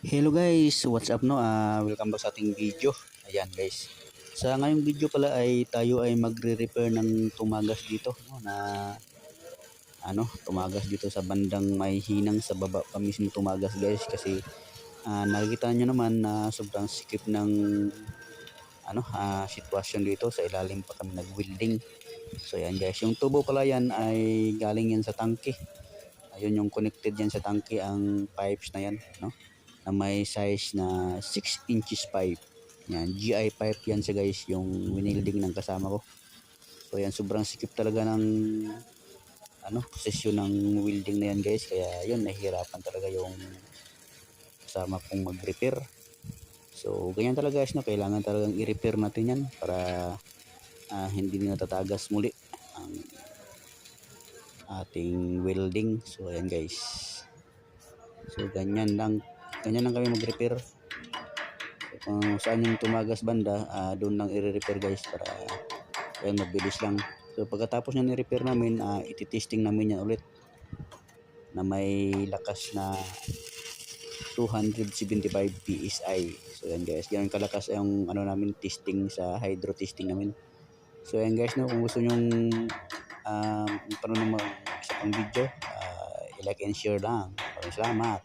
Hello guys, what's up no? Welcome back sa ating video. Ayan guys. Sa ngayong video pala ay tayo ay magre-repair ng tumagas dito no, na tumagas dito sa bandang may hinang sa baba pa mismo tumagas guys kasi nakikita nyo naman na sobrang sikip ng sitwasyon dito sa ilalim pa kami nag-welding. So ayan guys, yung tubo pala yan ay galing yan sa tangke. Ayun yung connected yan sa tangke ang pipes na yan no, na may size na 6 inches pipe. Yan, GI pipe yan sa guys, yung winilding ng kasama ko. So yan, sobrang sikip talaga ng posisyon ng welding na yan guys. Kaya yun, nahihirapan talaga yung kasama kong mag-repair. So ganyan talaga guys, no? Kailangan talagang i-repair natin yan para hindi na natatagas muli ang ating welding. So ayan guys. So ganyan lang kami mag-repair. Kung saan yung tumagas banda, doon lang i-repair guys para mabilis lang. So pagkatapos nyan i-repair namin, iti-testing namin yan ulit na may lakas na 275 PSI. So yan guys, ganun kalakas yung namin testing sa hydro testing namin. So yan guys, no, kung gusto nyong panonood ng isa pang video, i-like and share lang. Maraming salamat.